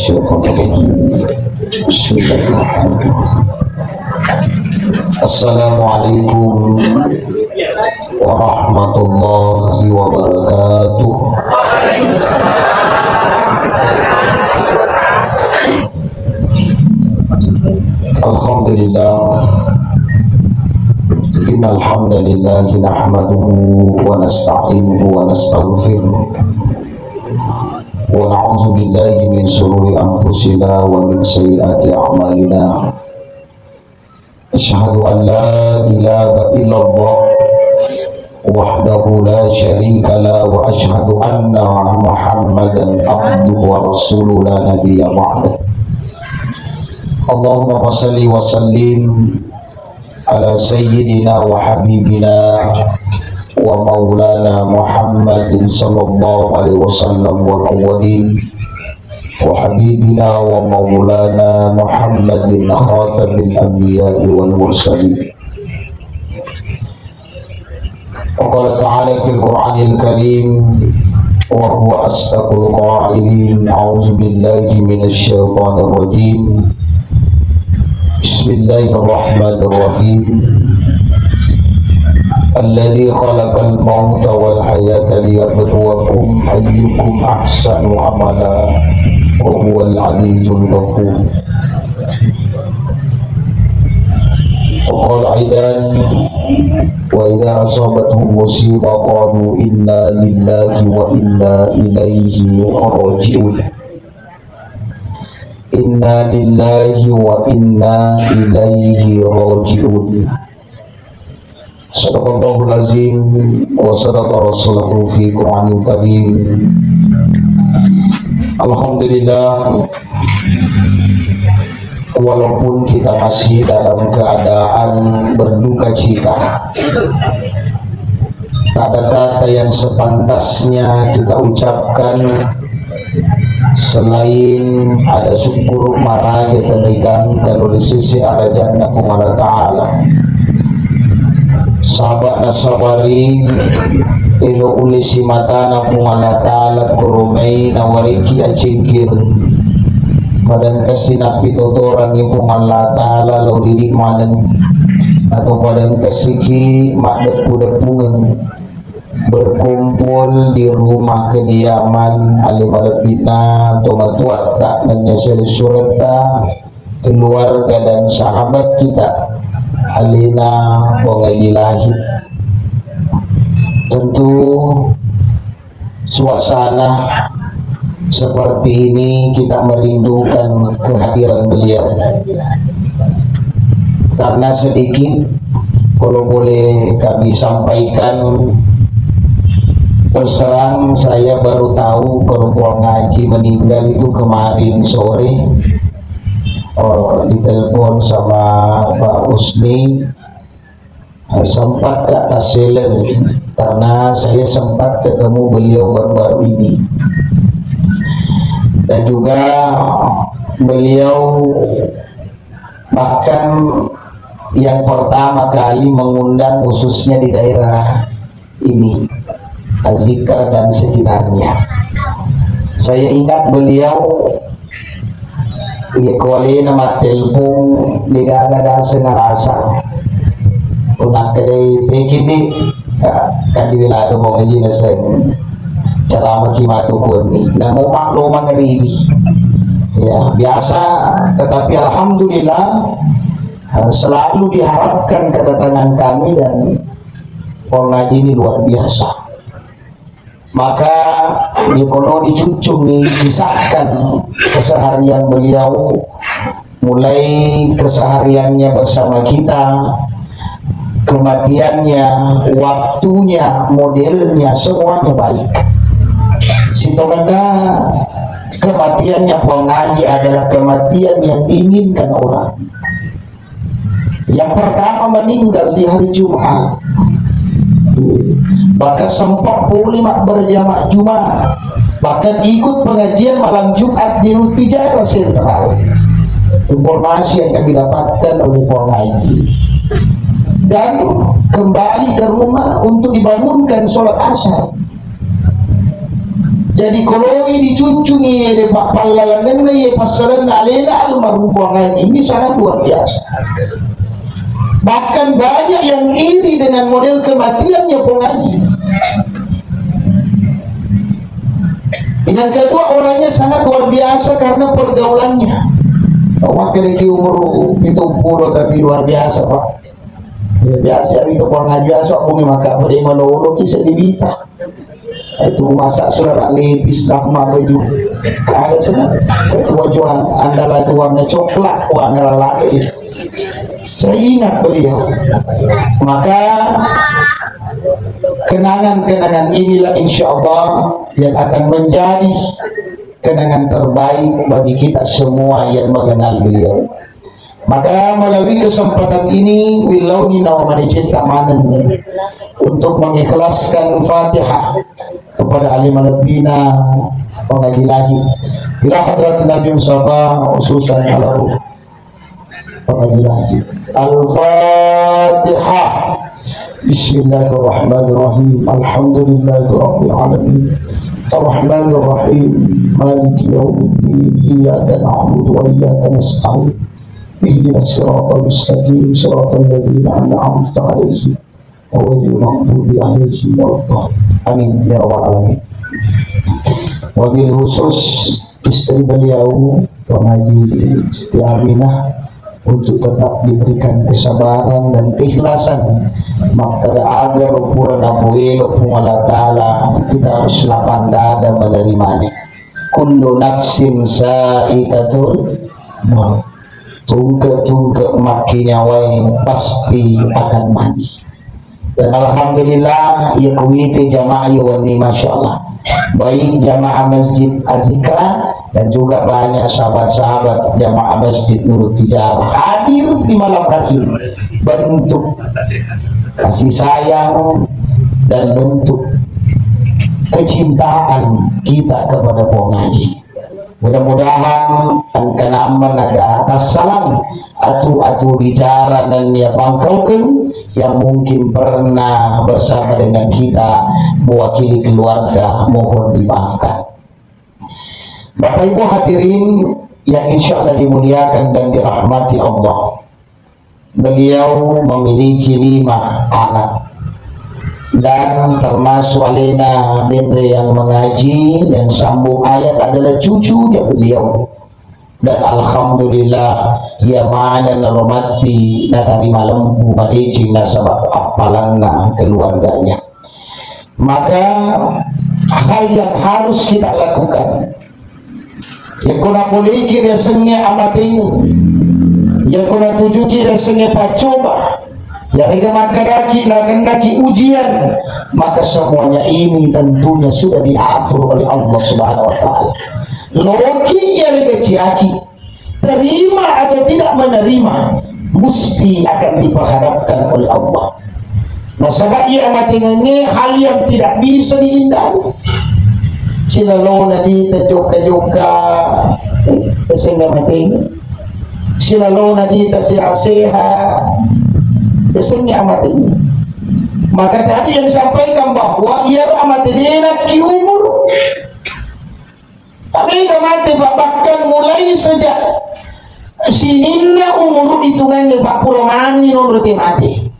الشيطان الرجيم بسم الله الرحمن الرحيم السلام عليكم ورحمة الله وبركاته. Alhamdulillah, innal hamdalillah nahmaduhu wa nasta'inuhu wa nastaghfiruh wa na'udzu billahi min shururi anfusina wa min sayyiati a'malina. Asyhadu an la ilaha illallah wahdahu la syarika la wa asyhadu anna Muhammadan abduhu wa rasuluhu la nabiyya ba'da. Allahumma shalli wa sallim ala sayyidina wa habibina wa maulana Muhammadin sallallahu alaihi wasallam wal awwalin wa habibina wa maulana Muhammadin khatamil anbiya'i wal mursalin. Wa qala ta'ala fil Qur'anil Karim wa huwa asdaqul qa'ilin a'udzu billahi minasy syaithanir rajim. Bismillahirrahmanirrahim. Alladzi khalaqal mauta wal hayata liyabluwakum ayyukum ahsanu amala wa huwal aliyyul ghafur. Qul aidan wa idza asabatuhum musibah qalu inna lillahi wa inna ilaihi raji'un. Inna lillahi wa inna ilaihi raji'un. Sadaqallahul azim wa sadaqa rasuluhu fi Qur'anil Karim. Alhamdulillah, walaupun kita masih dalam keadaan berduka cita, tak ada kata yang sepantasnya kita ucapkan selain ada syukur marah kita digangkan oleh sisi ada jannah Allah Ta'ala. Sahabat nasabari ilo ulisi matana Allah Ta'ala kurumay na wariki acingkir badan kasinapi totoran ifung Allah Ta'ala lo didikmanan atau badan kasiki makdepu-depungan berkumpul di rumah kediaman alim alpina tomat tak menyesal surata keluarga dan sahabat kita alina wangadilahi. Tentu suasana seperti ini kita merindukan kehadiran beliau, karena sedikit kalau boleh kami sampaikan. Terus terang saya baru tahu kalau ngaji meninggal itu kemarin sore. Ditelepon sama Pak Usni, sempat Kak Taselen, karena saya sempat ketemu beliau baru-baru ini. Dan juga beliau bahkan yang pertama kali mengundang khususnya di daerah ini Azikar dan sekitarnya. Saya ingat beliau kuali nama telepon digagada sengarasa unak kedai tekini kadilado mo ngaji na sen cara makimatu kuni na mo maklo mangeribi ya biasa, tetapi alhamdulillah selalu diharapkan kedatangan kami dan pengaji ini luar biasa. Maka kalau dicucung disahkan keseharian beliau, mulai kesehariannya bersama kita, kematiannya, waktunya, modelnya, semuanya baik. Sitoganda kematiannya pengaji adalah kematian yang diinginkan orang. Yang pertama meninggal di hari Jumat, bahkan sempat pulih berjamaah Jumat, bahkan ikut pengajian malam Jumat di Rutijara Sentral. Informasi yang kami dapatkan oleh pengaji, dan kembali ke rumah untuk dibangunkan sholat asar. Jadi kalau ini dicucungi de pak palalangan ye pasaran alena almarhum Puangaji ini sangat luar biasa. Bahkan banyak yang iri dengan model kematiannya Puangaji. Yang kedua, orangnya sangat luar biasa karena pergaulannya. Wakil lagi umur 70 tapi luar biasa Pak. Ya, biasa itu Puangaji biasa aku maka pada menolong kisah dibita. Itu masak saudara lepis rahma baju kaget senang itu wajuan andalah itu warna coklat warna lagi itu saya ingat beliau. Maka kenangan-kenangan inilah insya Allah yang akan menjadi kenangan terbaik bagi kita semua yang mengenal beliau. Maka melalui kesempatan ini wilaunina wa manicinta manan untuk mengikhlaskan Fatihah kepada alim al-bina Puangaji lagi ila hadrat Nabi Mustafa khususan kalau Puangaji lagi Al-Fatihah. Bismillahirrahmanirrahim. Alhamdulillahirabbil alamin. Ar-Rahmanir-Rahim. Maliki yaumiddin. Iyyaka na'budu wa iyyaka nasta'in. اهدنا الصراط المستقيم صراط الذين أنعمت عليهم غير المغضوب عليهم ولا الضالين. Amin ya rabbal alamin. Wabil khusus istri beliau Puangaji Siti Aminah untuk tetap diberikan kesabaran dan keikhlasan. Maka agar ukuran afuil Allah Ta'ala kita harus lapang dada menerimanya. Kullu nafsin sa'iqatul maut. Tungke maki nyawai pasti akan mati. Dan alhamdulillah ya kuwiti jamaah ini masya Allah, baik jamaah Masjid Azikra dan juga banyak sahabat-sahabat jamaah Masjid Nurul Tijarah hadir di malam hari ini bentuk kasih sayang dan bentuk kecintaan kita kepada Puangaji. Mudah-mudahan akan aman naga atas salam atu bicara dan ya pangkaukan yang mungkin pernah bersama dengan kita mewakili keluarga mohon dimaafkan. Bapak Ibu hadirin yang insya Allah dimuliakan dan dirahmati Allah, beliau memiliki 5 anak dan termasuk alena Dendre yang mengaji dan sambung ayat adalah cucunya beliau. Dan alhamdulillah ya mana naromati natari malembu malicing nasabab apalanna keluarganya. Maka hal yang harus kita lakukan ya kuna poliki resenya amatingu ya kuna tujuki resenya pacoba ya hingga makaraki naki ujian, maka semuanya ini tentunya sudah diatur oleh Allah Subhanahu wa Ta'ala. Loki yang dikeciaki terima atau tidak menerima mesti akan diperhadapkan oleh Allah. Nah sebab ia matingannya hal yang tidak bisa dihindari. Silalona di terjoka-joka sehingga mating, silalona di tersehat-sehat biasanya amat ini. Maka tadi yang disampaikan bahwa ia amat ini nak umur tapi mati bahkan mulai sejak sininna umur hitungannya 40 mani nomor mati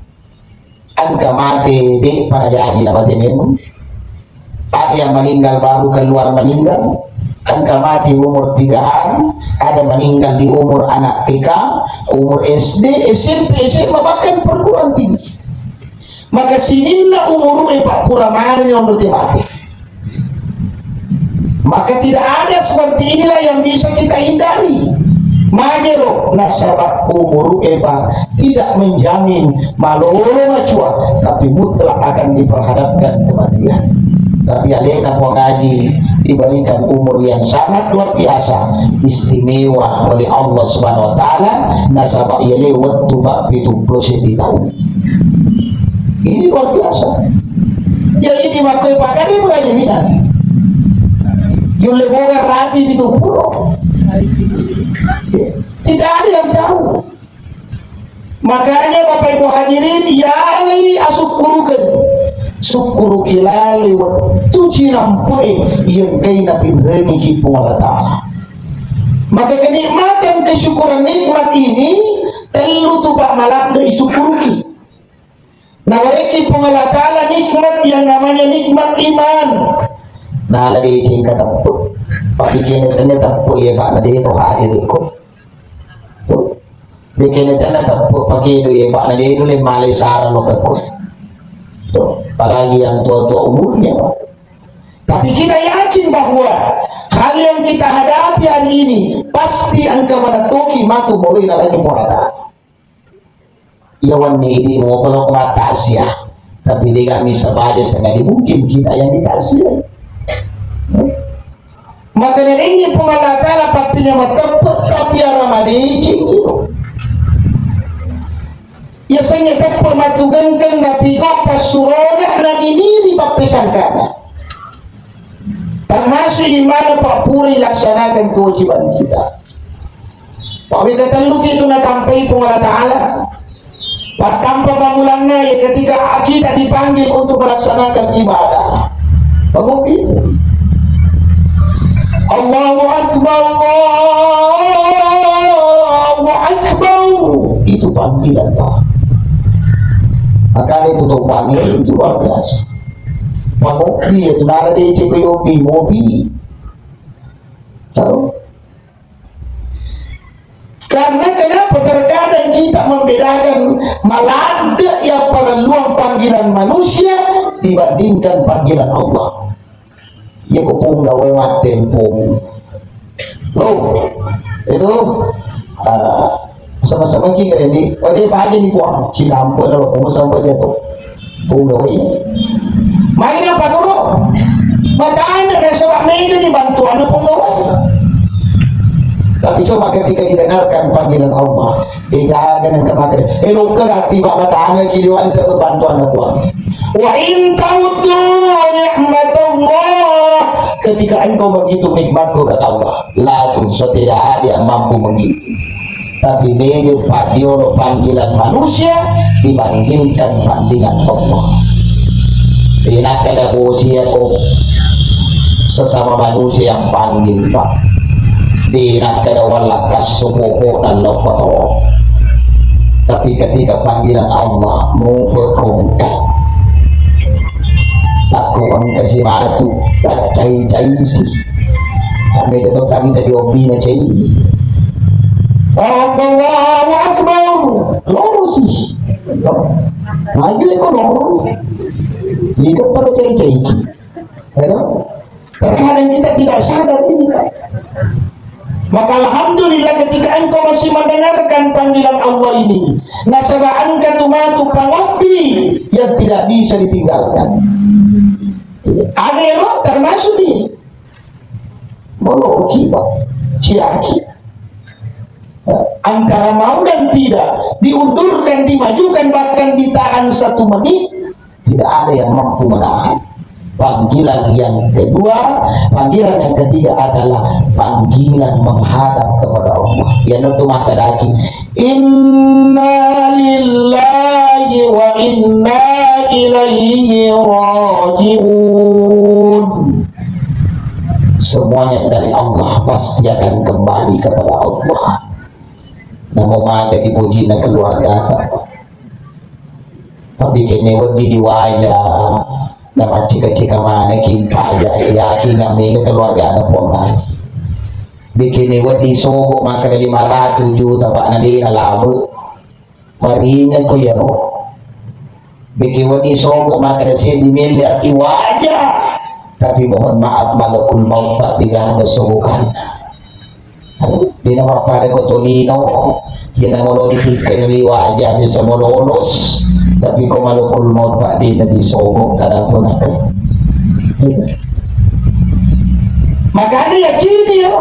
angka mati di pada jadi dapat memang ada yang meninggal baru keluar meninggal, angka mati umur 3-an, ada meninggal di umur anak TK, umur SD, SMP, SMA, bahkan perguruan tinggi. Maka sinilah umur 40 mani yang mati. Maka tidak ada seperti inilah yang bisa kita hindari. Majero nasabah umur tidak menjamin malolo macua, tapi mutlak akan diperhadapkan kematian. Tapi alena Puangaji diberikan umur yang sangat luar biasa istimewa oleh Allah Subhanahu wa Ta'ala. Nasabah ia lewat tuba 70 tahun. Ini luar biasa. Jadi dimakoi pakai dia mengaji minat yung leboga rapi di 70. Tidak ada yang tahu. Makanya Bapak Ibu hadirin yang asup kurukan syukur kilali waktu cinampai yang kay napinreni ki Allah Ta'ala. Maka kenikmatan kesyukuran nikmat ini telu tu pak malak dari syukuruki. Nawariki Allah Ta'ala nikmat yang namanya nikmat iman. Nah lagi cingkat tempuh pak bikin itu tempuh ya pak nadi itu hadir ikut bikin itu tempuh pakai itu ya pak nadi itu lima lisara lo kekut tuh apalagi yang tua-tua umurnya pak. Tapi kita yakin bahwa hal yang kita hadapi hari ini pasti angka menatuki matu boleh lagi porada yawan ini mau kalau kematasya tapi dia bisa baca sengaja mungkin kita yang ditasya. Maka ini pengalat Allah papinya matepet tapi aramadi cingiro. Ya sanya tepat matugangkan nabi pas surona na diniri papisangkana. Termasuk di mana Pak Puri laksanakan kewajiban kita. Pak Wika luki itu natampai pengalat Allah. Pak tanpa bangulannya ya ketika kita dipanggil untuk melaksanakan ibadah. Bangun itu. Allahu Akbar, Allahu Akbar. Itu panggilan Pak. Maka itu tuh panggil itu luar biasa. Mobi itu nara dia cek mobi. Tahu? Karena kenapa terkadang kita membedakan malada yang perluan panggilan manusia dibandingkan panggilan Allah. Ya kupung gawe maten pung lo itu sama-sama kita ini oh dia pagi nih puang cilampu kalau kamu sampai dia tuh pung gawe main apa dulu maka anda ada sebab mereka dibantu anda pung gawe. Tapi coba ketika didengarkan panggilan Allah tidak ada yang kemarin elok kerati bapak tanya kiriwan ke bantuan Allah wa in ta'uddu ni'matallah ketika engkau menghitung nikmatku kata Allah la tuhsa tidak ada yang mampu menghitung tapi menyuruh padiolo panggilan manusia dibandingkan panggilan Allah tidak ada usia kok sesama manusia yang panggil Pak tidak ada walakas sumuko dan lokoto tapi ketika panggilan Allah mufakumkan aku kasih matu cai sih kami tetap kami tadi obi na cai Allahu Akbar loro sih maju ko loro jika pada cai terkadang kita tidak sadar ini. Maka alhamdulillah ketika engkau masih mendengarkan panggilan Allah ini nasaba angka tumatu pangopi yang tidak bisa ditinggalkan agero termasuk ini moloki Pak ciaki antara mau dan tidak diundurkan dimajukan bahkan ditahan 1 menit tidak ada yang mampu menahan. Panggilan yang kedua, panggilan yang ketiga adalah panggilan menghadap kepada Allah. Yang itu mata daki. Inna lillahi wa inna ilaihi raji'un. Semuanya dari Allah pasti akan kembali kepada Allah. Namun maka dipuji na keluarga. Tapi kini di wajah. Dapat cika-cika mana kimpa aja yakin kami keluarga ada pompa bikin di sogok maka 500 juta pak nanti labu maringan ko ya no bikin di sogok maka 1 miliar iwaja tapi mohon maaf malakul maut pak digaga sogokan di nama pada kotolino kita mau dikikin iwaja bisa mololos tapi kau malukul maut pak di nabi sogok tak ada pun maka ada yakini ya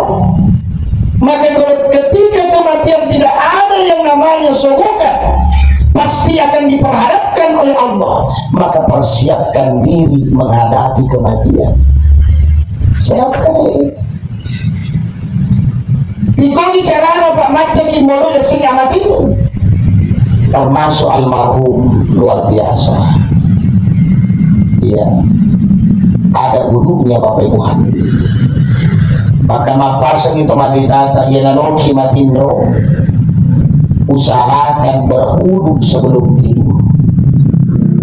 maka ketika kematian tidak ada yang namanya sogokan pasti akan diperhadapkan oleh Allah maka persiapkan diri menghadapi kematian siapkan ini dikoni caranya pak macam kimolo dan sing amat itu termasuk almarhum luar biasa ya ada gurunya Bapak Ibu hadirin. Maka mapasang itu maditata ya nanoki matindro, usahakan berwudu sebelum tidur.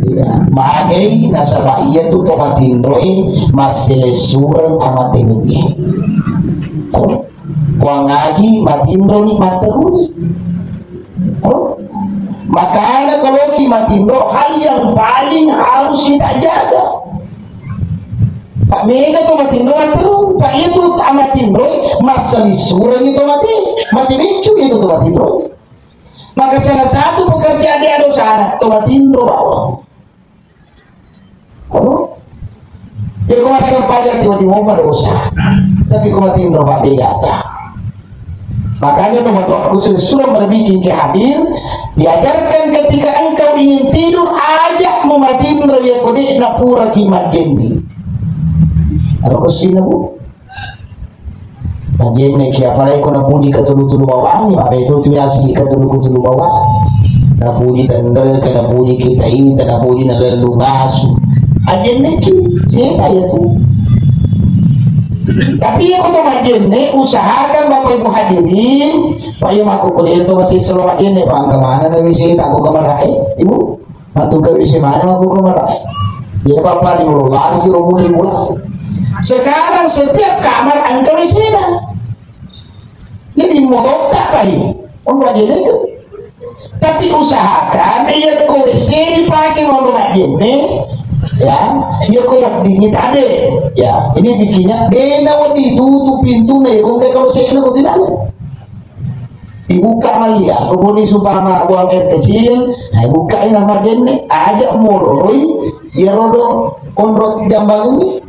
Ya, magai nasaba iya tu to matindro masih surang amat tinggi. Kuang ngaji matindro ni materuni. Makanya kalau kimatindo hal yang paling harus kita jaga. Pak Mega tuh matindo terus, Pak itu amatindo masa surang itu mati bicu itu tuh matindo. Maka salah satu pekerjaan dia dosa anak tuh matindo bawah. Jadi kau masih pada tiba-tiba dosa, tapi kau matindo Pak Mega tak. Makanya teman-teman aku sudah berbikin ke hadir, diajarkan ketika engkau ingin tidur ajak mematiin raya kode napura kimat jendi. Ada kesini bu. Jendi kia pada ikut napudi ketulu-tulu bawah ni, apa itu biasa ketulu-tulu bawah. Napudi tanda, napudi kita ini, napudi nalalu basu. Jendi ki, saya kaya tu. Tapi aku tuh majene usahakan Bapak Ibu hadirin, Pak Ibu aku kuliah itu masih selamat ini Pak kemana nih sih tak aku kemarai Ibu, atau ke WC mana aku kemarai? Jadi Bapak di mulut lagi mulai. Sekarang setiap kamar angka WC dah, jadi mau tak baik, majene itu. Tapi usahakan ia ke WC dipakai mau majene. Ya, dia kuat dingin tadi. Ya, ini bikinnya beda waktu tutup pintu nih. Kalau saya kena tidak dibuka malia. Kemudian supaya buang air kecil, bukain nama jenis, ajak moloi, ya rodo kondrot jambang ini.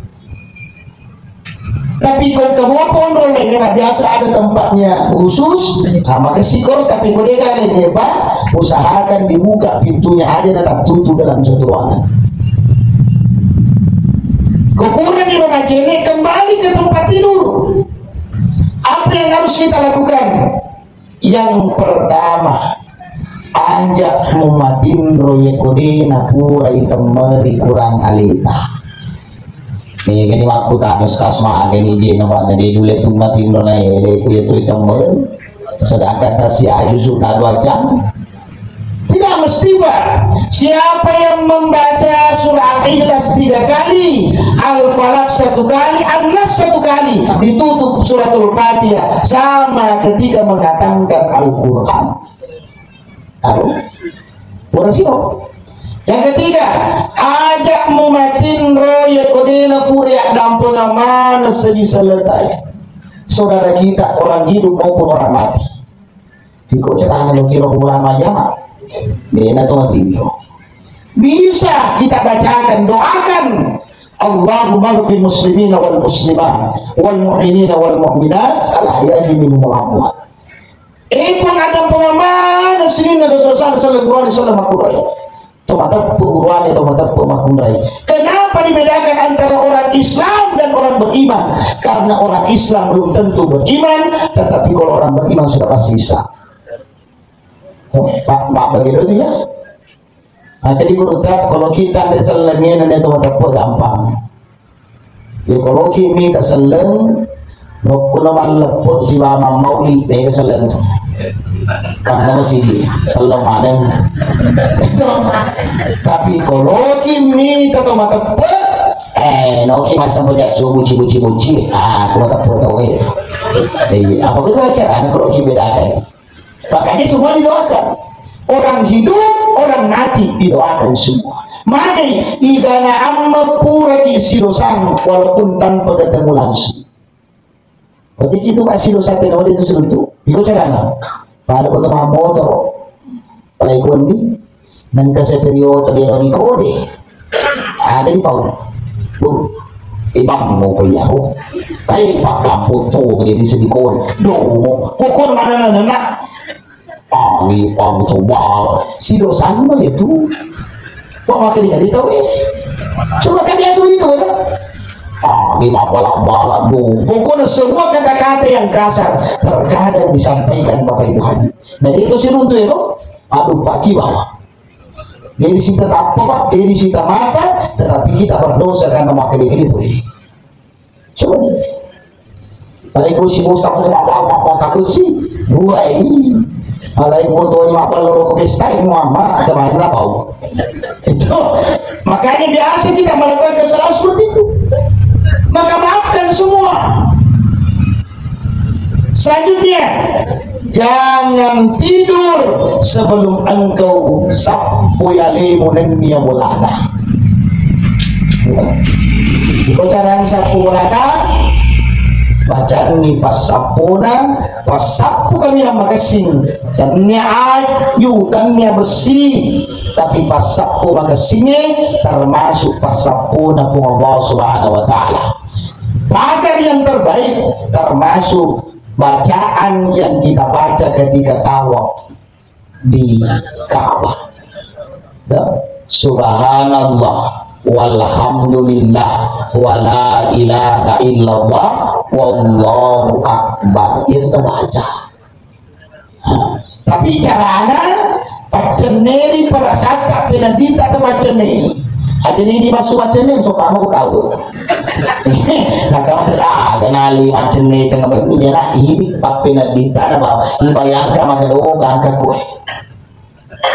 Tapi kalau kamu pondok ini biasa ada tempatnya khusus, maka sikor. Tapi kalau dia kali hebat, usahakan dibuka pintunya aja dan tutup dalam satu ruangan. Kekurangan di rumah jenis kembali ke tempat tidur. Apa yang harus kita lakukan? Yang pertama, ajak mumatin roye kode napura itemeri kurang alita. Nih gini waktu tak ada skasma gini dia nampak dari dulu itu matin roye ku itu itemer. Sedangkan si ayu sudah 2 jam. Tidak mesti Pak. Siapa yang membaca surah Al-Ikhlas 3 kali, Al-Falaq 1 kali, An-Nas 1 kali, ditutup suratul Fatihah sama ketika mengatakan Al-Quran. Yang ketiga, ajak mumatin roya kodena puriak dampung mana sebisa letai. Saudara kita orang hidup maupun orang mati. Ikut cerita lo kilo bulan majama. Bina tuh bisa kita bacakan, doakan Allahumma ighfir muslimina wal muslimat wal mu'minina wal mu'minat al ahya'i minhum wal amwat. Pun ada pengaman sini ada sosok sallallahu alaihi wasallam akurai. Tomatat puruan atau tomatat pemakurai. Kenapa dibedakan antara orang Islam dan orang beriman? Karena orang Islam belum tentu beriman, tetapi kalau orang beriman sudah pasti Islam. Pak begitu ya. Jadi kalau kita ada selengnya nanti itu gampang. Ya kalau kita seleng, kalau maleput si mama mauli dia seleng tu. Kamu sih seleng ada. Tapi kalau kita tu mata noki masa punya buci. Tu mata tahu itu. Apa tu cara kalau kita bedakan? Makanya semua didoakan. Orang hidup, orang mati didoakan semua. Makanya idana amma pura isi dosang walaupun tanpa ketemu langsung. Jadi itu masih dosa tenor itu sentuh. Itu cara pada ketemu motor, pada ikondi, nang kasi periode dia orang kode. Ada di bawah. Ibang mo kaya ko. Kaya pagkampot to kaya di sedikon. Domo. Kukon mana na. Pang coba si dosan mah itu kok makin jadi tahu coba kan biasa itu kan balak-balak pokoknya semua kata-kata yang kasar terkadang disampaikan Bapak Ibu Haji. Nah itu si runtuh ya kok aduh pagi bawah Dia disita apa Pak? Dia disita mata, tetapi kita berdosa karena makan itu. Coba nih. Paling kursi Mustafa apa kursi dua ini. Paling motor ini apa lo pesta ini mama kemana kau? Itu makanya biasa kita melakukan kesalahan seperti itu. Maka maafkan semua. Selanjutnya, jangan tidur sebelum engkau sapu yalimu dan dia mulata. Kau cara sapu mulata, baca ini pas sapu kami nama kesing dan ini ayu dan ini besi, tapi pas sapu maka sini termasuk pas sapu naku Allah Subhanahu Wa Taala. Pagar yang terbaik termasuk bacaan yang kita baca ketika tawaf di Ka'bah. Subhanallah walhamdulillah wala ilaha illallah wallahu akbar, itu kita baca. Tapi caranya paceneri perasaan penandita atau paceneri ada ini dimasuk paceneri so kamu kau nah kamu kenali paceneri tengah berjalan ini pak penandita ada bawa dibayangkan maka doa angkat kue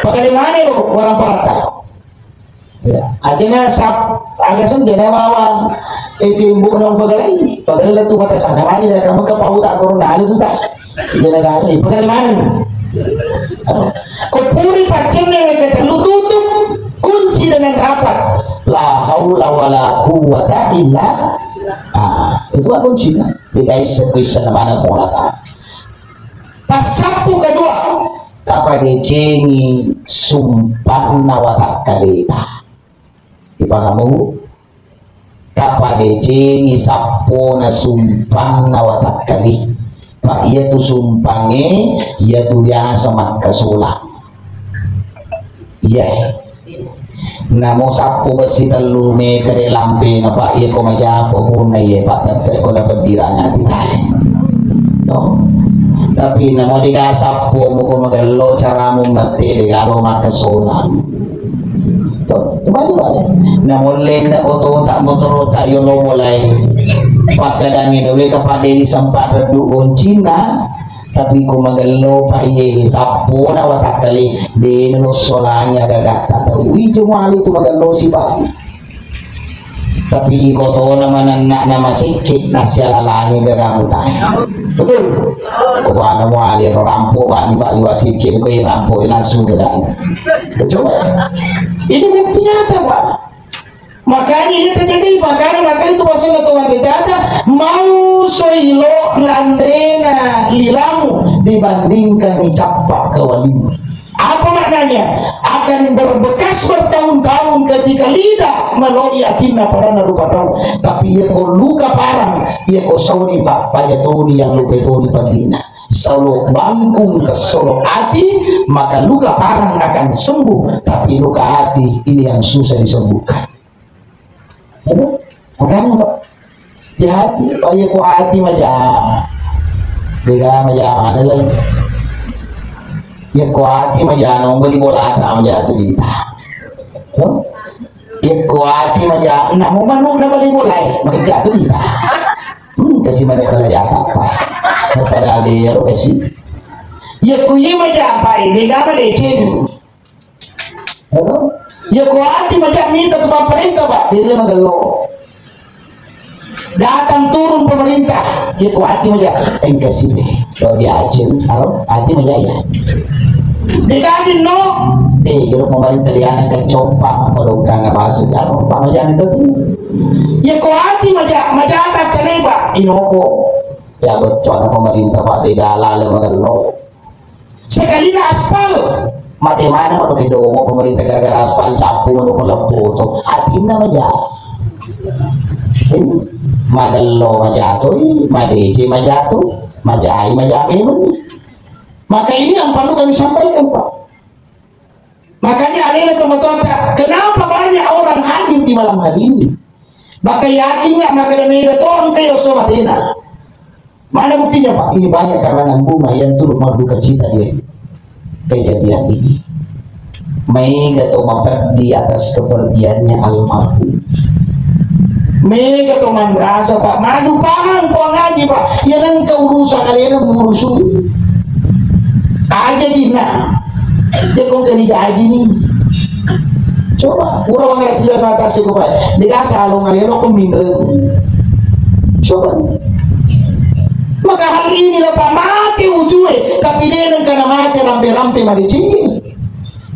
bagaimana lo orang perata ya akhirnya agak sendiri bawa itu ibu nong pagalai itu batas sana mari kamu ke pau tak corona itu tak jadi kami bagaimana kau puri paceneri kita lu tutup kunci dengan rapat la haula wala quwwata illa itu kuncinya beda sekisa mana kuala pas sapu kedua tak pada jengi sumpanna wa takalita dipahamu tak pada jengi sapona sumpanna wa takali pak iya tu sumpange iya tu biasa maka sulang iya namo sapu besi telu meter lampe na pak iya ko majapo puna iya pak tante ko dapat dirang hati tayo no tapi namo di sapu mo ko magalo cara mo mati di garo makasulang to balik namo len na oto tak motor tayo lo mulai pagkadangin ulit kapag di sampa reduon Cina tapi kung magalo pa iye sapo na watakali di nusolanya gagata tapi widyo mali ito magalo si Bali tapi iko to naman na masikit na siya lalani gagamit tayo betul kung ano mo ali rampo ba ni Bali wasikit ko yung rampo inasu gagamit coba ini bukti nyata Pak. Makanya itu terjadi maka itu pasal Tuhan dikata mau soilo landrena lilamu dibandingkan dicapak ke walimu. Apa maknanya? Akan berbekas bertahun-tahun ketika lidah melalui atimna pada narupa tahu. Tapi ia ko luka parang ia ko sauni pak payatoni yang lupa itu pandina. Solo bangkung ke solo hati maka luka parang akan sembuh. Tapi luka hati ini yang susah disembuhkan. Makanya Pak di hati banyak ku hati majah beda majah ada lagi ya ku hati majah nong beli bola ada majah cerita ya ku hati majah nak mau manuk nak beli bola makin jatuh cerita kasih mereka majah apa pada dia lo kasih ya ku ye majah apa ini gak meleceh ya ku hati macam minta ke pemerintah Pak dia magalo datang turun pemerintah ya ku hati macam kasih deh kalau dia ajen taruh hati macam ya dikasih no kalau pemerintah dia akan coba kalau kan bahasa taruh Pak macam itu ya ku hati macam tak terlibat inoko ya betul pemerintah Pak dia galal magalo sekali aspal Bagaimana kalau kita mau pemerintah gara-gara aspal capu untuk melepuh hati namanya magalo majatuh madeci majatuh majai majami maka ini yang perlu kami sampaikan Pak makanya ada teman-teman kenapa banyak orang hadir di malam hari ini maka yakin nggak maka demi itu orang kayak sobatina mana buktinya Pak ini banyak karangan bunga yang turut berduka cita dia kejadian ini Mega to di atas kepergiannya almarhum. Mega to merasa Pak maju pangan po ngaji Pak. Ya nang keurusan kalian mengurusui. Aja dina. Dia kong kani gaji nih. Coba, kurang mengerti jelas atas itu Pak. Dia salong kalian kok mindeng. Coba. Maka hari ini lah Pak mati ujungnya, tapi dia nang kena mati rampe-rampe mari cini.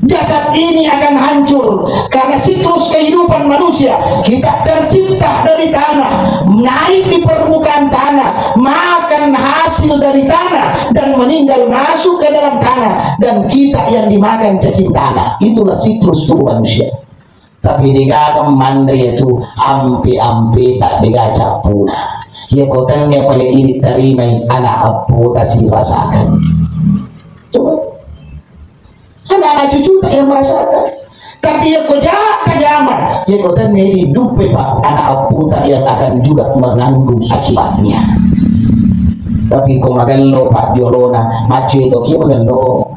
Jasad ini akan hancur karena siklus kehidupan manusia. Kita tercipta dari tanah, naik di permukaan tanah, makan hasil dari tanah, dan meninggal masuk ke dalam tanah, dan kita yang dimakan cacing tanah. Itulah siklus tubuh manusia. Tapi dikagam mandri itu ampe-ampe tak digaca punah. Ya kotannya pada ini terima anak apu kasih rasakan. Coba anak-anak cucu tak yang merasakan, tapi ya kau jamak ya kau tanya hidup Pak anak aku tak yang akan juga menganggung akibatnya. Tapi kau magalo Pak Diolona macu itu kia magalo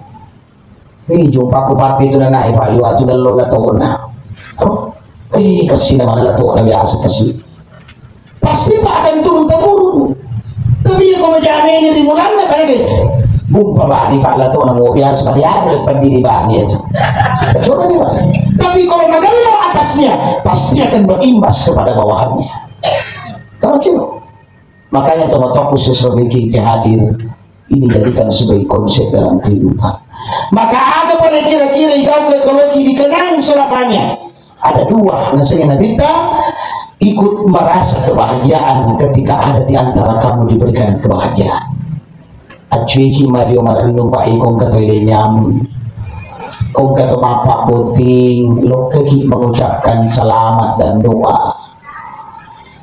jumpa aku pakai itu na naik Pak liwat juga lo latona kasih nama latona biasa kasih pasti Pak akan turun-temurun. Tapi ya kau menjamin ini mulanya pada bumpa Pak di fakla to nang biasa pada ada pendiri bani aja. Coba nih Pak. Tapi kalau magalo atasnya pasti akan berimbas kepada bawahannya. Kalau kira makanya tomato khusus memiliki hadir ini jadikan sebagai konsep dalam kehidupan. Maka ada pada kira-kira kau ekologi dikenang selamanya. Ada dua nasihat kita ikut merasa kebahagiaan ketika ada di antara kamu diberikan kebahagiaan. Acuiki Mario Marino Pak ikong katoy nyam kong kato mapak boting lo kaki mengucapkan selamat dan doa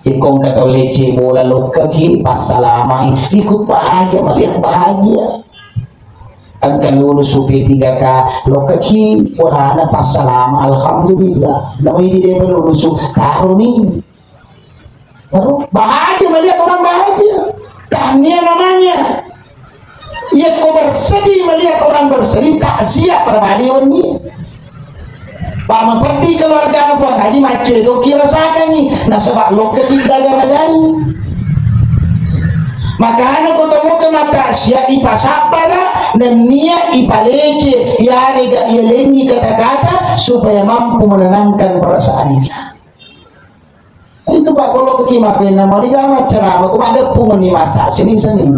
ikong kato lece bola lo kaki pas salama ikut bahagia melihat bahagia angkan lulus supi 3K lo kaki bola na pas salama alhamdulillah namanya di depan lulus taruh nih taruh bahagia melihat orang bahagia tanya namanya. Ya kau bersedih melihat orang bersedih, tak siap pada hari ini. Pak memperdi keluarga Nufang Haji macam itu kira sakan ni, nak sebab lo ketik dagang-dagang. Maka anak kau temu ke mata siap ipa sabar dan niat ipa lece, ya rega ia lengi kata-kata supaya mampu menenangkan perasaannya. Itu Pak kalau kekimakin nama dia macam apa? Kau ada pungun di mata sini-sini.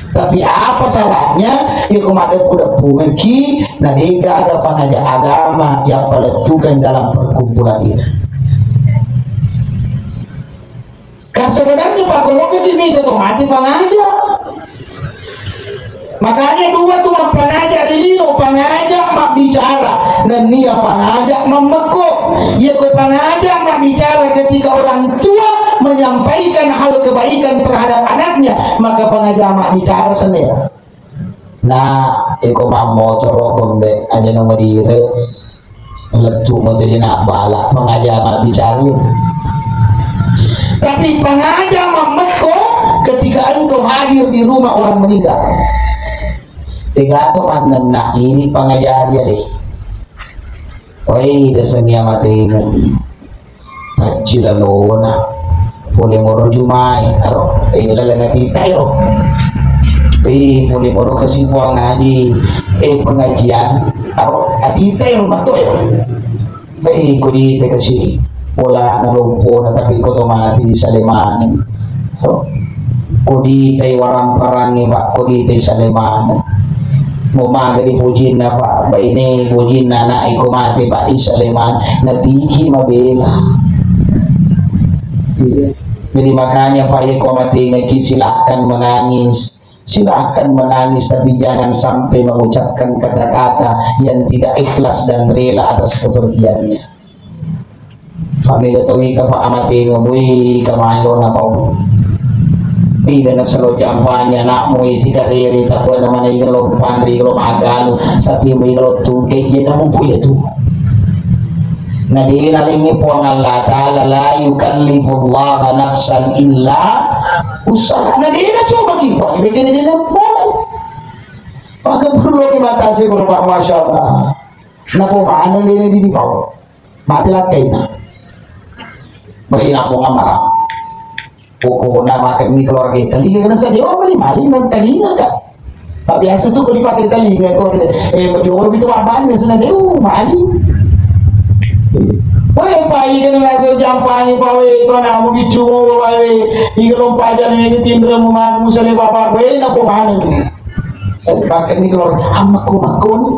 Tapi apa salahnya ya kemana kuda pungki dan hingga ada fangaja agama yang meletukan dalam perkumpulan itu. Kan sebenarnya Pak kalau begini itu mati fangaja. Makanya dua tuh pengajar dilihat pengajar mak bicara dan dia pengajar memekuk. Ya kau pengajar mak bicara ketika orang tua menyampaikan hal kebaikan terhadap anaknya, maka pengajar mak bicara sendiri. Nah, eko mamo corok be aja nomor dire letu mau jadi nak balak pengajar mak bicara itu. Tapi pengajar memekuk ketika engkau hadir di rumah orang meninggal. Degato nak ini pengajar dia deh. Oi desanya mati ini. Tajil alona. Boleh ngoro jumai, aro. Lala tayo. Boleh ngoro kesibuan ngaji. Pengajian, aro. Ati tayo matoyo. Kudi te kasi. Wala na lumpo na tapi ko mati sa liman. Aro. Kudi tayo warang parangi Pak. Kudi tayo sa liman. Mumaga di fujin na Pak, ba ini fujin na na iko mati Pak Isaleman natiki mabela. Jadi makanya Pak iko mati ngaki silahkan menangis tapi jangan sampai mengucapkan kata-kata yang tidak ikhlas dan rela atas kepergiannya. Kami ketahui ka Pak amati ngabuhi kamalo na Pak. Tidak nak selalu jampanya nak mau isi kariri tak boleh mana kalau pandri kalau magalu sapi mau kalau tungkek dia nak mau tu. Nadi nalingi puang Allah Taala la yukallifullah nafsan illa usaha. Nadi nak coba kita begini dia nak boleh. Maka perlu dibatasi berapa Masya Allah. Nah pemahaman ini di bawah mati lagi na. Bagi nak mau amarah. Pokok nama kami keluarga telinga kena saja. Oh mali non telinga kan. Tak biasa tu kalau dipakai telinga kau di orang itu apa ni sebenarnya mali. Woi pai kan rasa jampai pawe itu nak mau bicu pawe. Ikan pajan ni tindra mau makan musale bapa woi nak pemahaman ni. Pakai ni keluarga amakku ni.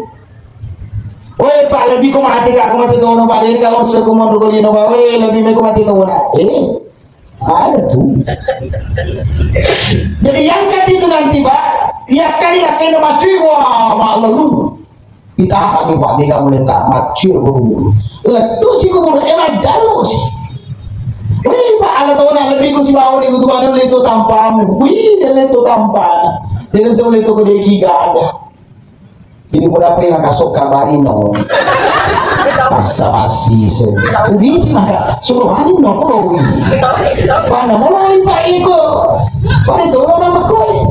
Woi pak lebih kau mati kak kau mati tahu pak ini kalau sekumar rukuli no pak woi lebih kau mati tahu nak ada tuh. Jadi yang kali itu nanti pak ya kali akan macui wah mak lalu kita akan pak dia kamu letak macui guru letu si guru emak dalu sih. Woi pak ada tahu nak lebih kau si bawah ni tu mana itu tampamu wih dia itu tampana dia sebelum itu kau dia giga. Jadi berapa yang kasuk kabari no pasasi se ubi maka suruh hari no kalau mana mulai pak iko pada itu orang makoi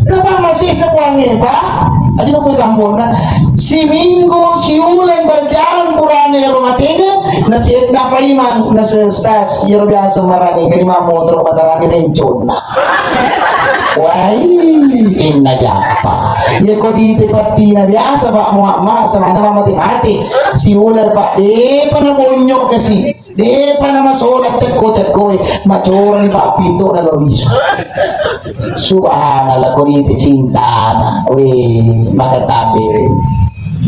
kenapa masih kepuangnya pak aja nak pergi kampung si minggu si ulang berjalan purane rumah tengah nasi apa iman nasi stas yang biasa marani kelima motor batarani nencona wah inna japa ya kau di tempat tina biasa pak muhammad sama nama mati si ular pak de pana monyok kasi de pana masolat cekko macoran pak pintu na lobiso subhanallah kau di cinta na weh maka tabe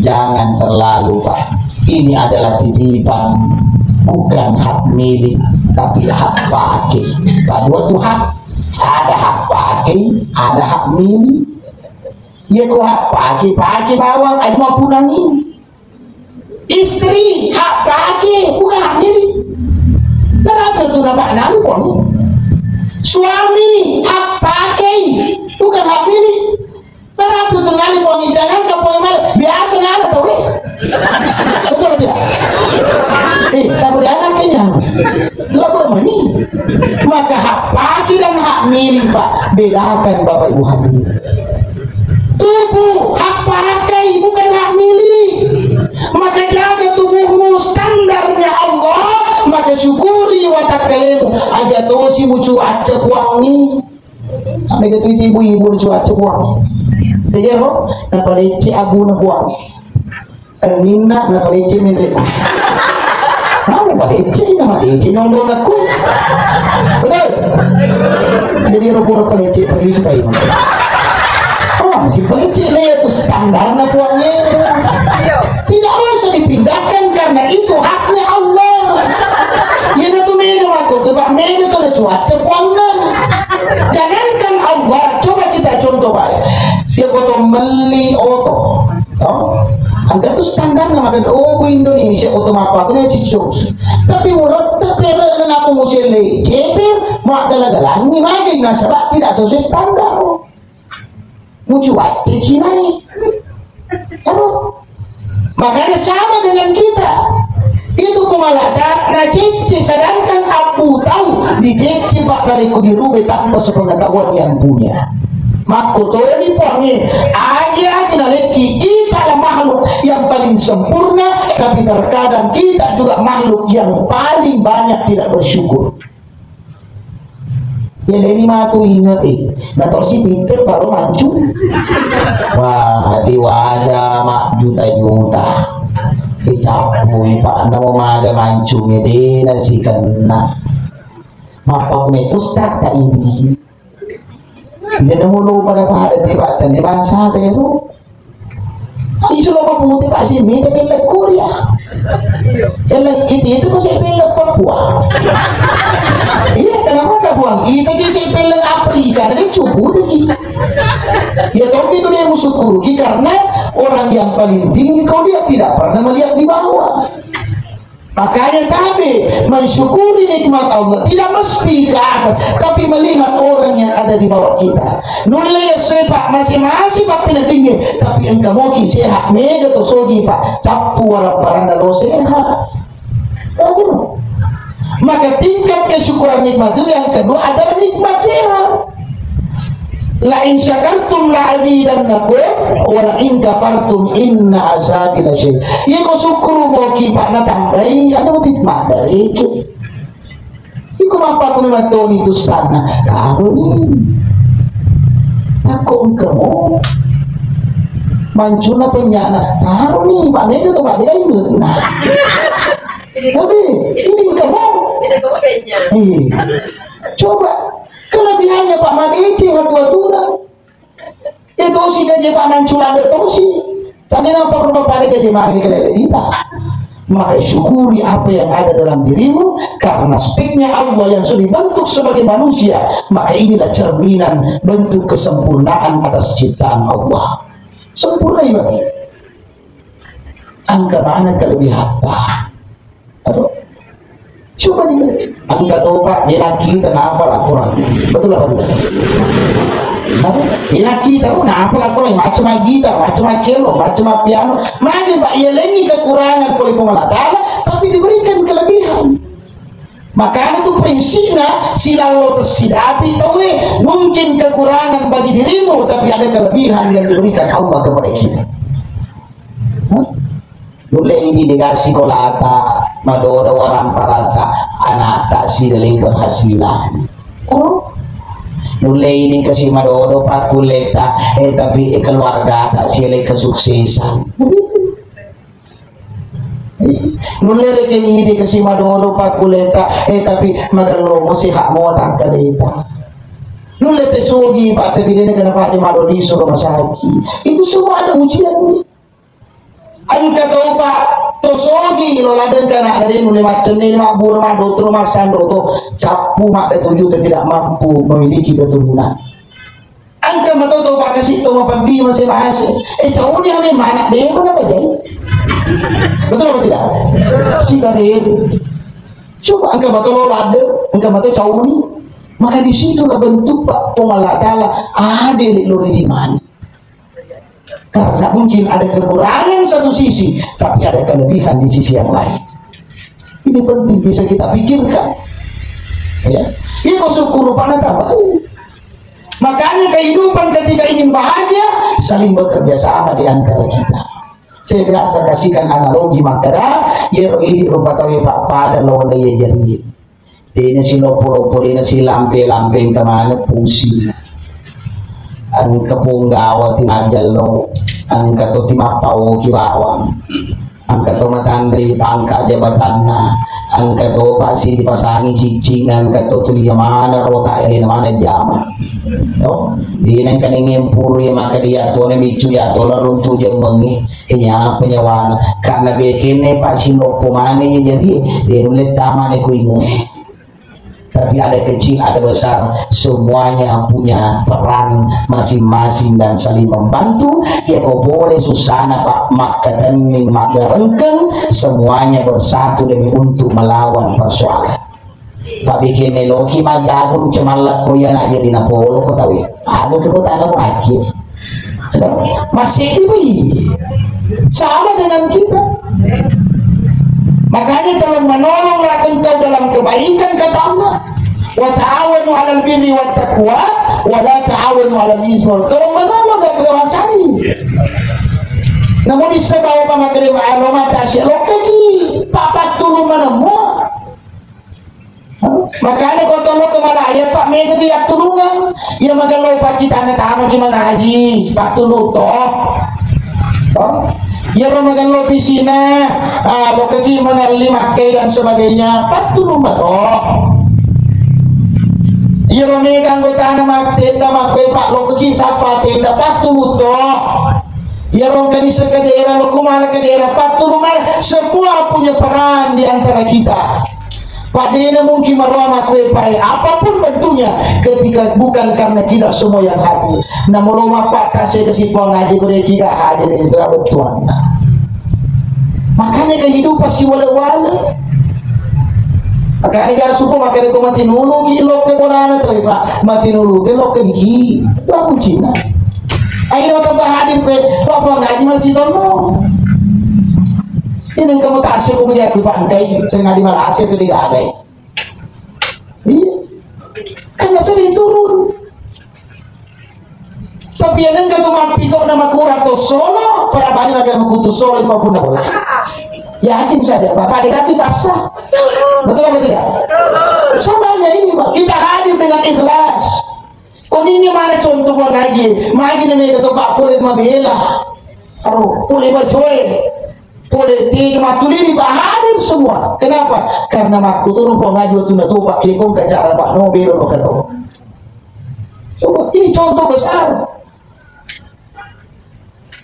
jangan terlalu pak ini adalah titipan bukan hak milik tapi hak pakai pak dua tuh hak ada hak pakai ada hak milik ya kok hak pakai bawang ada mau pulang ini istri hak pakai bukan hak milik kenapa itu nampak nalu pun suami hak pakai bukan hak milik kenapa itu ngali pun jangan kau pun biasa nggak tahu betul tidak tak boleh anaknya lebih mani maka hak pakai dan hak milik pak bedakan bapak ibu hadirin tubuh hak pakai bukan hak milik maka jaga tubuhmu standarnya Allah maka syukuri watak kalian aja tosi mucu aja kuangi mereka tu ibu-ibu cuaca kuangi jadi apa napa leci abu na kuangi nina napa leci milik nama leci nongol aku betul jadi rupa-rupa leci pergi supaya si pelicin itu standarnya puangnya tidak usah dipindahkan karena itu haknya Allah ya itu mega aku coba mega kalau cuaca puangnya jangankan Allah coba kita contoh baik dia foto meli oto agak itu standarnya makan Indonesia oto apa aku nih si Joki tapi murah tapi dan aku mesti cepir mau galang-galangi makin nasabah tidak sesuai standar mucuat Cina ini makanya sama dengan kita itu kumalada na cici sedangkan aku tahu di cici pak dari kudiru tanpa sepengetahuan yang punya maku tuh ini pohon aja leki kita lah makhluk yang paling sempurna tapi terkadang kita juga makhluk yang paling banyak tidak bersyukur. Ya ini mah tuh inget nah terus si pinter baru maju wah di wajah mak juta dicapui pak nama maga mancungnya deh nasi kena mapak metus kata ini jadi mulu pada pada tibatan di bangsa itu isu lo putih pak sini tapi lekur ya itu masih pelek Papua iya kenapa gak buang itu kisah pelek Afrika dia cukup lagi ya tapi itu dia musuh kurugi karena orang yang paling tinggi kau dia tidak pernah melihat di bawah makanya tapi mensyukuri nikmat Allah tidak mesti ke atas tapi melihat orang yang ada di bawah kita nulai sepak masing-masing pak pindah tinggi tapi engkau mau sehat mega to sogi pak capu warap baranda lo sehat maka tingkat kesyukuran nikmat itu yang kedua adalah nikmat sehat La in syakartum la azidannakum wa la in kafartum inna azabi lasyadid. Ye ko syukur mo ki pak na tambai ada motit madari ki. Iko mapa ko na to ni sana. Karo ni. Ako engkau mancuna penyana. Karo ni pak mega to madai na. Tapi ini engkau. Coba kelebihannya Pak Madeci ngatur-aturan itu si gaji Pak Mancura bertosi tadi nampak rumah pada gaji mahal kita maka syukuri apa yang ada dalam dirimu karena speknya Allah yang sudah dibentuk sebagai manusia, maka inilah cerminan bentuk kesempurnaan atas ciptaan Allah. Sempurna ini angka mana kelebihan coba nih angkat opak di laki kita apa laporan betul apa tidak? Di laki kita apa laporan macam gitar, macam kelo, macam piano, mana pak ya lagi kekurangan oleh Allah Taala, tapi diberikan kelebihan. Maka itu prinsipnya silalu tersidapi tahu mungkin kekurangan bagi dirimu, tapi ada kelebihan yang diberikan Allah kepada kita. Mulai ini dikasih kolata madora orang parata anak tak si dalam berhasilan. Oh, mulai ini kasih madora pakuleta tapi keluarga tak si dalam kesuksesan. Begitu. Mulai ini dikasih madora pakuleta tapi magalo mo si hak mo tak kaleta. Mulai tesugi pak tapi dia kenapa dia madori suruh masaki. Itu semua ada ujian. Angka tau pak tosogi lo laden kana dari mulai macam ni mak buru mak dokter mak sandro to capu mak ketujuh tidak mampu memiliki keturunan. Angka matau tau pak kasih tau apa di masih masih jauh ni kami mana deh mana beda betul apa tidak? Si karir coba angka matau lo laden angka matau jauh ni maka di situ lah bentuk pak Allah Taala ada di lori di mana. Karena mungkin ada kekurangan satu sisi, tapi ada kelebihan di sisi yang lain. Ini penting bisa kita pikirkan. Ya, ini kau syukur pada tambah. Makanya kehidupan ketika ingin bahagia, saling bekerja sama di antara kita. Saya biasa kasihkan analogi makanya, ya ini rupa tahu pak pada lawan dia jadi. Ini si lopo-lopo, ini si lampe-lampe kemana fungsinya. Ang kapunggawa tinadal lo ang kato timapao kirawang ang kato matandri pangka jabatan na ang kato pasi dipasangi cicing ang kato tuliyamana rota ini namana jaman to di nang kaningin puri maka dia to ne micu ya to larun tu jeng bengi inya penyawana karena bekene pasi lopo mane jadi di nulet tamane kuingue. Tapi ada kecil, ada besar, semuanya punya peran masing-masing dan saling membantu. Ya kau boleh susana pak makatening magarengkeng, semuanya bersatu demi untuk melawan persoalan. Pak bikin neloki magagun cemalak ko yan aja di Napolo ko tahu. Ada kekuatan wakil. Masih ini sama dengan kita. Makanya dalam menolonglah engkau dalam kebaikan kata Allah. Wa ta'awanu 'alal birri wat taqwa wa la ta'awanu 'alal itsmi wal 'udwan. Menolong dan kewasani. Namun disebab apa makanya alamat asyik lokaki papat tulung menemu. Makanya kau tolong kemana ayat pak mega dia tulungan. Ya maka lo pak kita nak tamu gimana haji pak tulung toh. Ya ramagan lo pisina, lo kaki mengalami makai dan sebagainya, patulung batok. Ya ramagan anggota nama tenda makai pak lo kaki sapa tenda patulung toh. Ya ramagan di daerah lo kumala ke daerah patulung semua punya peran di antara kita. Padahal mungkin marwah makai pai apapun bentuknya ketika bukan karena kita semua yang hadir. Namun rumah pak kasih kesimpulan ngaji boleh kita hadir itu betuan. Makanya kehidupan si wala-wala. Maka ada suku maka itu mati nulu kilo ke mana tu pak mati nulu kilo ke biki itu aku Cina. Akhirnya tambah hadir ke apa ngaji masih tono. Ini kamu tak asyik punya aku pangkai sengaja di Malaysia itu tidak ada. Iya, karena sering turun. pianan ka tumapi ko na makura to solo para bani magar makutu solo itu pun bola. Yakin saja Bapak dekati basah. Betul apa tidak? Samanya ini Pak, kita hadir dengan ikhlas. Kau ini mana contoh mengaji? Mengaji ni kata Pak boleh mabela. Aduh, boleh bacoy. Politik matuli Pak hadir semua. Kenapa? Karena makku turun pengaji waktu nak coba ikut ke cara Pak Nobel lo kata. Coba ini contoh besar.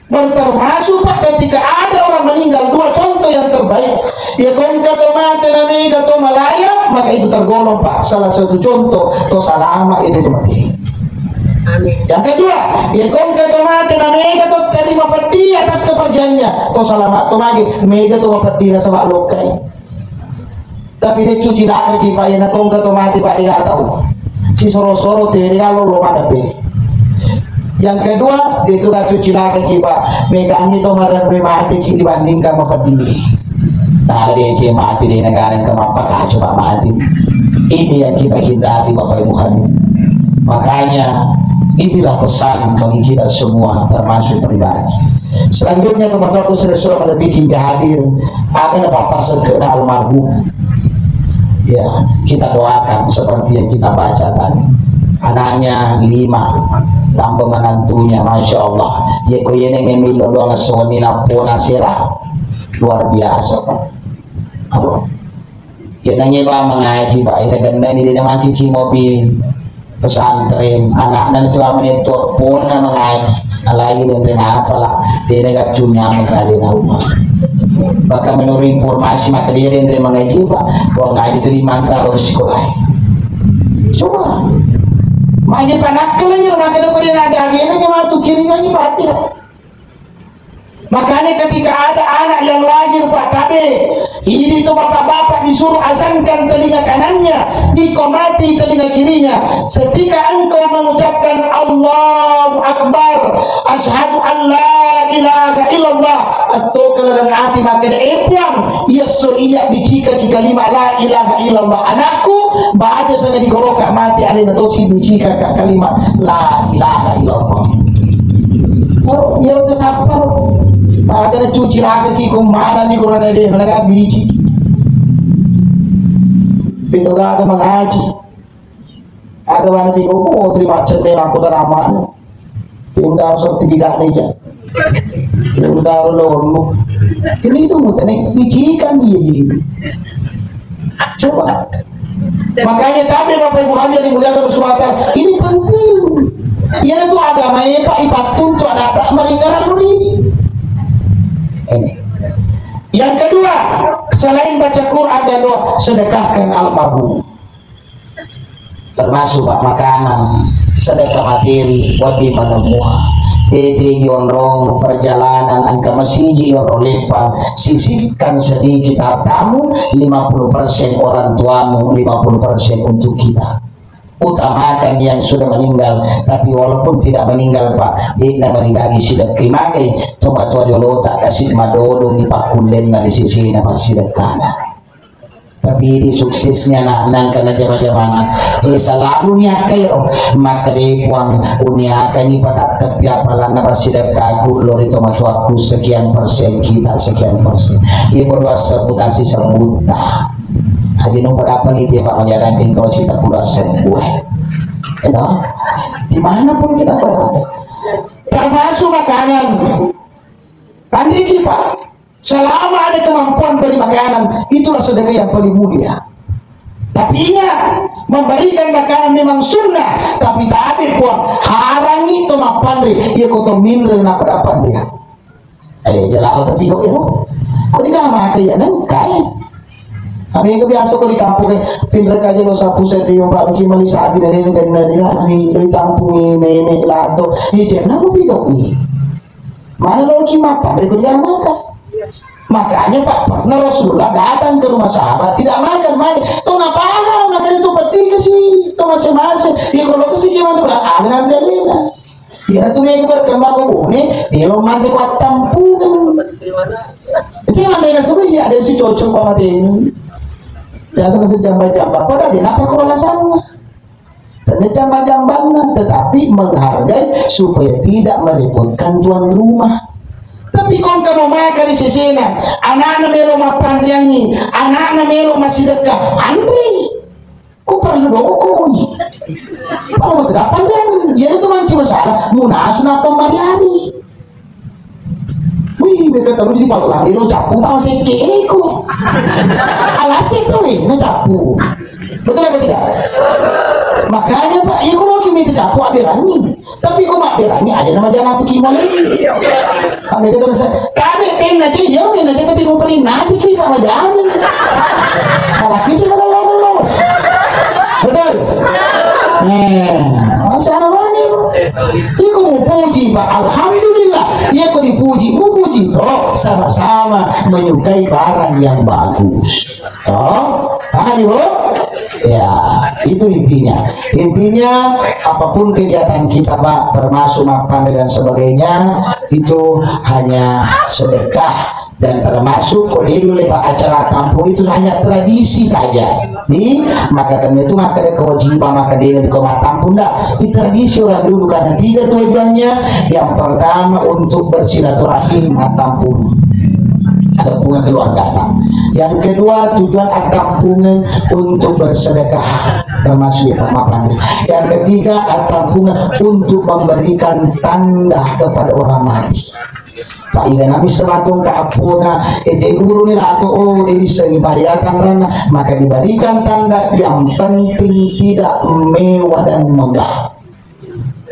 Dan termasuk Pak ketika ada orang meninggal, dua contoh yang terbaik. Ya kongka tomate nami kato malaya, maka itu tergolong Pak salah satu contoh to salama itu mati. Amin. Yang kedua, ya kongka tomate nami kato terima peti atas kepergiannya, to salama to magi mega to peti na sama lokai. Tapi dia cuci dah kaki Pak yang kongka tomate Pak dia tahu. Si soro-soro teri kalau lo pada be. Yang kedua, dia itu cuci lagi Pak. Megang itu marah mati dibandingkan sama pedih. Nah dia cuma mati di negara yang kemapa coba mati. Ini yang kita hindari Bapak Ibu hadirin. Makanya inilah pesan bagi kita semua termasuk pribadi. Selanjutnya teman-teman sudah pada bikin hadir akan Bapak segera almarhum. Ya, kita doakan seperti yang kita baca tadi. Anaknya 5, tambah menantunya, masya Allah. Ya kau yang ngemil doang soni napona sirah, luar biasa Pak. Apa? Ya nanya Pak mengaji Pak. Ini kan ini dia mengaji mobil pesantren. Anak dan selama itu pun mengaji. Alai dan rena apalah dia dekat dunia mengalir rumah. Bahkan menurut informasi maka dia yang mengaji Pak, bahwa ngaji itu dimantau oleh sekolah. Coba, makanya panakkelnya makanya kau dia naga akhirnya cuma tuh kirinya ini mati. Makanya ketika ada anak yang lahir Pak, tapi ini tuh bapak-bapak disuruh azankan telinga kanannya, dikomati telinga kirinya. Ketika engkau mengucapkan Allahu Akbar, asyhadu an la ilaha illallah, atau kalau dengan hati maka epuang, ia soiya dicika di kalimat la ilaha illallah. Anakku, baca sangat digorokak mati alina tosi dicika kalimat la ilaha illallah. Oh, ya udah sabar. Ada cuci lagi ki kumara ni kurang ada mereka biji. Pintu ada mengaji. Ada mana pintu oh terima cendela aku teraman. Pintu sertifikat ni je. Pintu lo. Ini itu mutane biji kan dia. Coba. Makanya tapi Bapak Ibu hadirin dimuliakan bersuatan ini penting. Ia itu agama Pak ipatun tu ada meringgaran ini. Ini. Yang kedua, selain baca Quran dan doa, sedekahkan almarhum. Termasuk Pak makanan, sedekah materi, wadi menemua. Tete yonrong perjalanan angka masih yonrong lepa, sisihkan sedikit hartamu, 50% orang tuamu, 50% untuk kita. Utamakan yang sudah meninggal, tapi walaupun tidak meninggal Pak, dia meninggal sudah kimakai, coba tua dulu tak kasih madodo ni Pak Kulen dari sisi nama sedekana. Tapi di suksesnya nang kana zaman-zaman selalu nyakai maka dia puang unia kani pada tapi apalah nama sedekah aku lori tomato aku sekian persen kita sekian persen. Dia berdua sebutasi sebuta. Haji nomor apa nih dia Pak menyarankan kalau kita pulang sembuh, dimanapun kita berada, termasuk makanan. Kan ini Pak, selama ada kemampuan beri makanan, itulah sedekah yang paling mulia. Tapi ingat, memberikan makanan memang sunnah, tapi tak ada puan harangi itu pandai, dia kotor minder nak dapat dia. Jelas tapi kau itu, kau ni dah makan ya nengkai. Kami itu biasa kalau di kampung pindah aja lo sapu setio Pak Uci Malisa di dari negara di kampung ini lah tu ini jangan aku pindah ni mana lo Uci makan dari kerja makan makanya Pak pernah Rasulullah datang ke rumah sahabat tidak makan tu nak paham makan itu pedih ke sih tu masing-masing ya kalau ke sih gimana bilang aliran dalina dia tu yang berkembang ni dia lo mandi kuat tampung itu yang ada sebenarnya ada si cocok sama dia. Jangan sampai jambar-jambar. Kau dah dia apa kau alasannya? jambak-jambaknya, tetapi menghargai supaya tidak merepotkan tuan rumah. Tapi kau kamu makan di sesena, anak-anak melo mapandangi, anak-anak melo masih dekat, Andre, kau perlu dokoi. Kalau tidak pandang, ya itu macam masalah. Munasun apa mariari? Wih, mereka taruh di bawah lagi lo capu tahu sekeko. Alasnya tuh, lo capu. Betul apa tidak? Makanya Pak, ya kalau kita capu abirangi, tapi kok abirangi ada nama jalan pekiman ini. Kami kata saya, kami tena aja jauh nih aja tapi mau pergi nanti kita sama jalan. Kalau kisah kalau betul. Masalah mana? Iku mau puji Pak, alhamdulillah. Ia kau dipuji, mupuji toh sama-sama menyukai barang yang bagus. Toh, paham ibu? Ya, itu intinya. Intinya apapun kegiatan kita Pak, termasuk makan dan sebagainya, itu hanya sedekah. Dan termasuk kok dia dulu Pak, acara kampung itu hanya tradisi saja. Maka karena itu maka ada kewajiban maka dia di koma kampung dah. Di tradisi orang dulu karena 3 tujuannya. Yang pertama untuk bersilaturahim kampung. Ada hubungan keluarga. Yang kedua tujuan kampungan untuk bersedekah termasuk Pak makan. Yang ketiga kampungan untuk memberikan tanda kepada orang mati. Pak Ida Nabi sematung ke apuna guru ni atau ini diberikan rana maka diberikan tanda yang penting tidak mewah dan megah.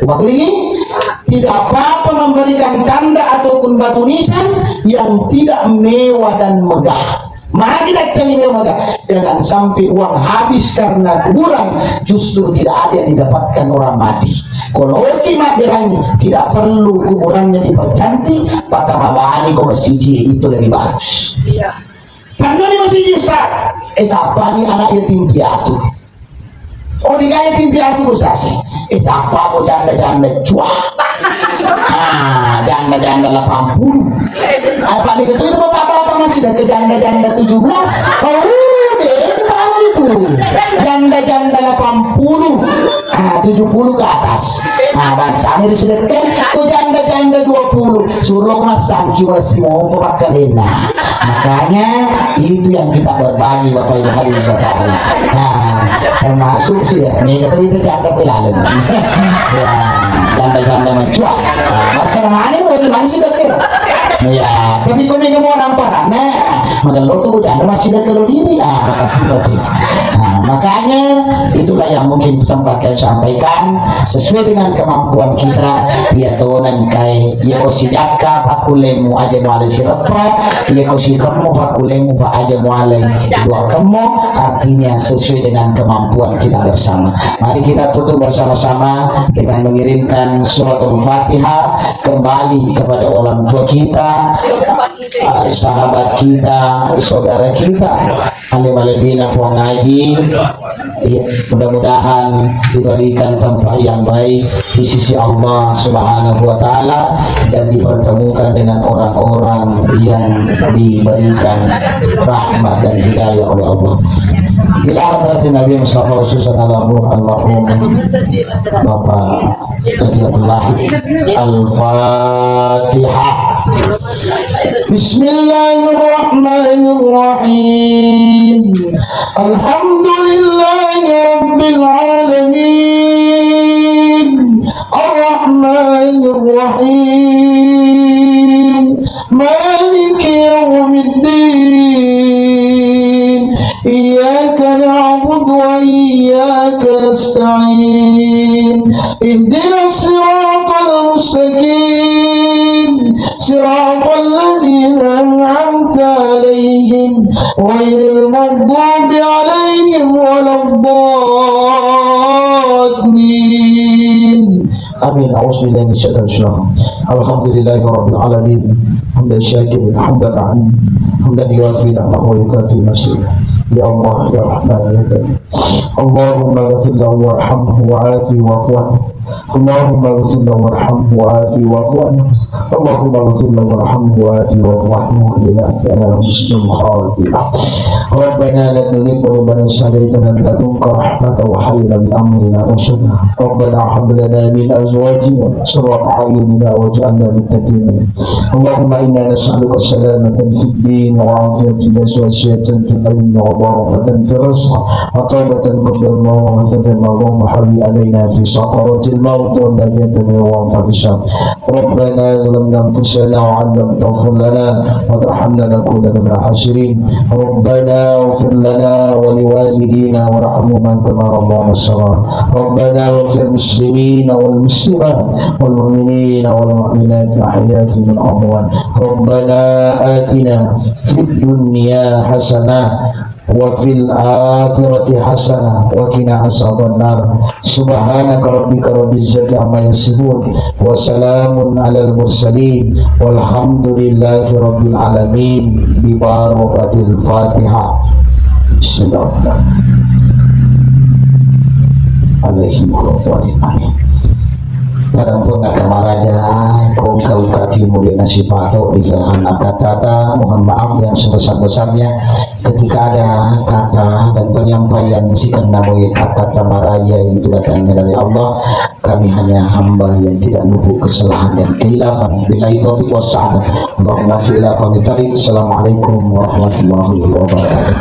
Ini tidak apa-apa memberikan tanda ataupun batu nisan yang tidak mewah dan megah. Mari kita cari mewah, jangan sampai uang habis karena kuburan, justru tidak ada yang didapatkan orang mati. Kalau kita berani tidak perlu kuburannya dipercantik, pada bawaan kau masjid itu lebih bagus. Karena di masjid Ustaz, siapa ni anak yatim piatu? Oh di yatim piatu Ustaz, siapa kau janda-janda cuah? Janda-janda 80. Apa nih itu bapak-bapak masih ada ke janda-janda 17. Oh itu janda-janda 80, 70 ke atas. Bahasanya disedekkan ke janda-janda 20 suruh masang masih mau pakalena. Makanya itu yang kita berbagi Bapak Ibu hadirin sekalian. Termasuk sih ya, ini kata kita janda pelaleng. Janda-janda mencuat. Masalah mana dari mana sih dokter? Ya, tapi kau ni mau orang parana, malah tuh janda masih ada kalau diri. Makasih. Makanya itulah yang mungkin sampaikan sesuai dengan kemampuan kita. Ya tuhan kai ya kosi jaka pakulemu aja muale siapa, ya kosi kamu pakulemu pak aja muale dua kamu, artinya sesuai dengan kemampuan kita bersama. Mari kita tutup bersama-sama dengan mengirimkan suratul Fatihah kembali kepada orang tua kita, sahabat kita, saudara kita, alim-alimina pengaji. Mudah-mudahan diberikan tempat yang baik di sisi Allah Subhanahu wa taala dan dipertemukan dengan orang-orang yang diberikan rahmat dan hidayah oleh Allah. Ila hadratin Nabi Mustafa sallallahu almarhum Bapak Qadiyatullah Al-Fatihah. Bismillahirrahmanirrahim. Alhamdulillahi rabbil alamin. Ar-Rahmanir Rahim. Maliki yawmiddin. Iyyaka na'budu wa iyyaka nasta'in. Ihdinas siratal mustaqim. Siratal ladzina an'amta 'alaihim ghairil maghdubi 'alaihim waladdallin. Amin. A'udzubillahi minasyaitonir rajim. Alhamdulillahirabbil alamin. Hamdan syakirin, hamdan 'alim, hamdan yuwafi ni'amahu wa yukafi masyidah. Ya Allah ya Rahman ya Rahim. Allahumma ghfir lahu warhamhu wa'afi wa'fu Allahumma ighfir lahu warhamhu wa'afi wa'fu anhu. Allahumma ighfir lahu warhamhu wa'afi wa'fu anhu lana husnul khatimah. Rabbana la tuzigh qulubana ba'da idh hadaytana wa hab lana rahmatan wa hayyi lana min amrina rashada. Rabbana hab lana min azwajina qurrata a'yunina waj'alna lil-muttaqin. Allahumma inna nas'aluka salamatan fid din wa 'afiyatan wa sihhatan fil ilmi wa barakatan fil rizq wa tawbatan qabla al-maut wa Allahumma hawi alaina fi sakaratil maut wa najatan min al-fahsha. Rabbana zalamna anfusana wa 'in lam taghfir lana wa tarhamna lanakunanna minal khasirin. Rabbana ighfir lana wa liwalidina warhamhuma kama rabbayana shaghira. Rabbana ighfir muslimina wal muslimat wal mu'minina wal mu'minat ahya'i min amwat. Rabbana atina fid dunya hasanah wa fil akhirati hasanah wa qina azaban nar. Subhanaka rabbika rabbil izzati amma yasifun wa salamun alal mursalin walhamdulillahi rabbil alamin bi barakatil Fatihah. Bismillahirrahmanirrahim. Amin. Kadang pun nak kamaraja kau kati mulia nasibato di firman akatata. Mohon maaf yang sebesar-besarnya ketika ada kata dan penyampaian sikap namanya kata maraya yang itu datangnya dari Allah. Kami hanya hamba yang tidak lupa kesalahan dan khilafan. Billahi taufiq wassalam. Allahumma fi'la kami tarik. Assalamualaikum warahmatullahi wabarakatuh.